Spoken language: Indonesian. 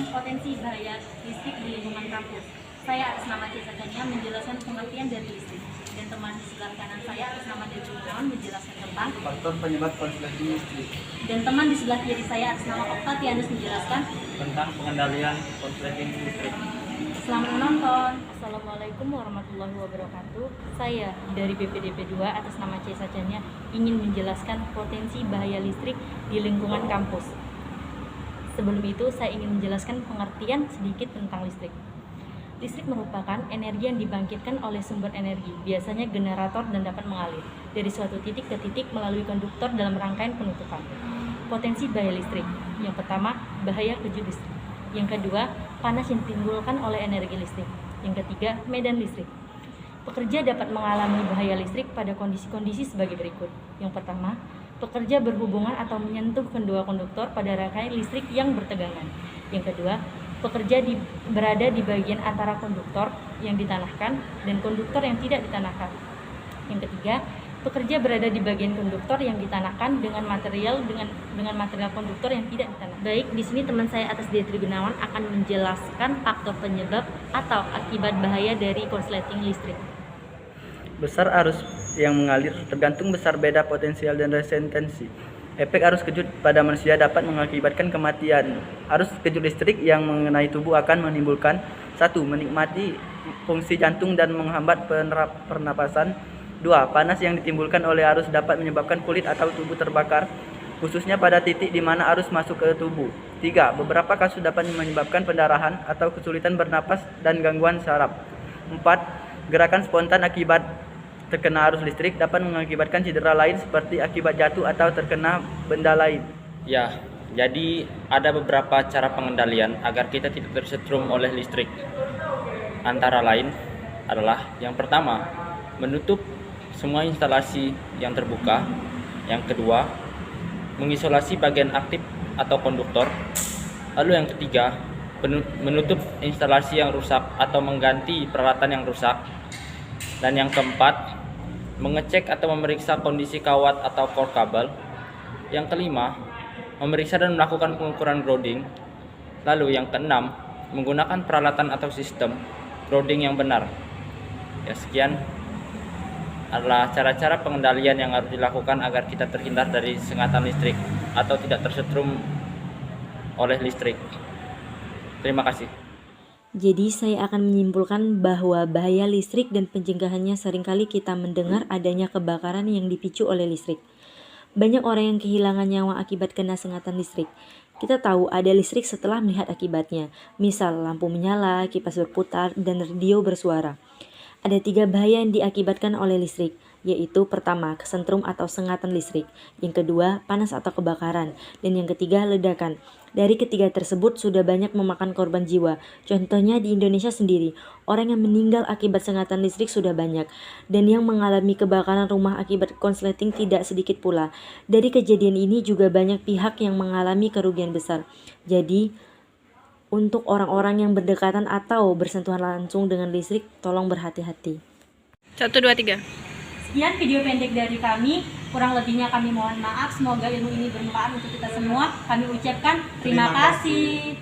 potensi bahaya listrik di lingkungan kampus. Saya atas nama Cesa Chania menjelaskan pengertian dari listrik, dan teman di sebelah kanan saya atas nama Dewi Gunawan menjelaskan tentang faktor penyebab konsleting listrik, dan teman di sebelah kiri saya atas nama Okta Tianus menjelaskan tentang pengendalian konsleting listrik. Selamat menonton. Assalamualaikum warahmatullahi wabarakatuh. Saya dari BPDP 2 atas nama Cesa Chania ingin menjelaskan potensi bahaya listrik di lingkungan kampus. Sebelum itu, saya ingin menjelaskan pengertian sedikit tentang listrik. Listrik merupakan energi yang dibangkitkan oleh sumber energi, biasanya generator, dan dapat mengalir dari suatu titik ke titik melalui konduktor dalam rangkaian penutupan. Potensi bahaya listrik. Yang pertama, bahaya kejut listrik. Yang kedua, panas yang ditimbulkan oleh energi listrik. Yang ketiga, medan listrik. Pekerja dapat mengalami bahaya listrik pada kondisi-kondisi sebagai berikut. Yang pertama, pekerja berhubungan atau menyentuh kedua konduktor pada rangkaian listrik yang bertegangan. Yang kedua, pekerja berada di bagian antara konduktor yang ditanahkan dan konduktor yang tidak ditanahkan. Yang ketiga, pekerja berada di bagian konduktor yang ditanahkan dengan material konduktor yang tidak ditanahkan. Baik, di sini teman saya atas Dewi Gunawan akan menjelaskan faktor penyebab atau akibat bahaya dari korsleting listrik. besar arus yang mengalir tergantung besar beda potensial dan resistensi. Efek arus kejut pada manusia dapat mengakibatkan kematian. Arus kejut listrik yang mengenai tubuh akan menimbulkan 1. Menikmati fungsi jantung dan menghambat pernapasan. 2. Panas yang ditimbulkan oleh arus dapat menyebabkan kulit atau tubuh terbakar, khususnya pada titik di mana arus masuk ke tubuh. 3. Beberapa kasus dapat menyebabkan pendarahan atau kesulitan bernapas dan gangguan saraf. 4. Gerakan spontan akibat terkena arus listrik dapat mengakibatkan cedera lain seperti akibat jatuh atau terkena benda lain. Ya, jadi ada beberapa cara pengendalian agar kita tidak tersetrum oleh listrik. Antara lain adalah yang pertama, menutup semua instalasi yang terbuka. Yang kedua, mengisolasi bagian aktif atau konduktor. Lalu yang ketiga, menutup instalasi yang rusak atau mengganti peralatan yang rusak. Dan yang keempat, mengecek atau memeriksa kondisi kawat atau core kabel. Yang kelima, memeriksa dan melakukan pengukuran grounding. Lalu yang keenam, menggunakan peralatan atau sistem grounding yang benar. Ya, sekian adalah cara-cara pengendalian yang harus dilakukan agar kita terhindar dari sengatan listrik atau tidak tersetrum oleh listrik. Terima kasih. Jadi saya akan menyimpulkan bahwa bahaya listrik dan pencegahannya seringkali kita mendengar adanya kebakaran yang dipicu oleh listrik. Banyak orang yang kehilangan nyawa akibat kena sengatan listrik. Kita tahu ada listrik setelah melihat akibatnya, misal lampu menyala, kipas berputar, dan radio bersuara. Ada 3 bahaya yang diakibatkan oleh listrik, yaitu pertama, kesentrum atau sengatan listrik, yang kedua, panas atau kebakaran, dan yang ketiga, ledakan. Dari ketiga tersebut sudah banyak memakan korban jiwa. Contohnya di Indonesia sendiri, orang yang meninggal akibat sengatan listrik sudah banyak, dan yang mengalami kebakaran rumah akibat konsleting tidak sedikit pula. Dari kejadian ini juga banyak pihak yang mengalami kerugian besar. Jadi, untuk orang-orang yang berdekatan atau bersentuhan langsung dengan listrik, tolong berhati-hati. 1, 2, 3. Sekian video pendek dari kami. Kurang lebihnya kami mohon maaf. Semoga ilmu ini bermanfaat untuk kita semua. Kami ucapkan terima kasih.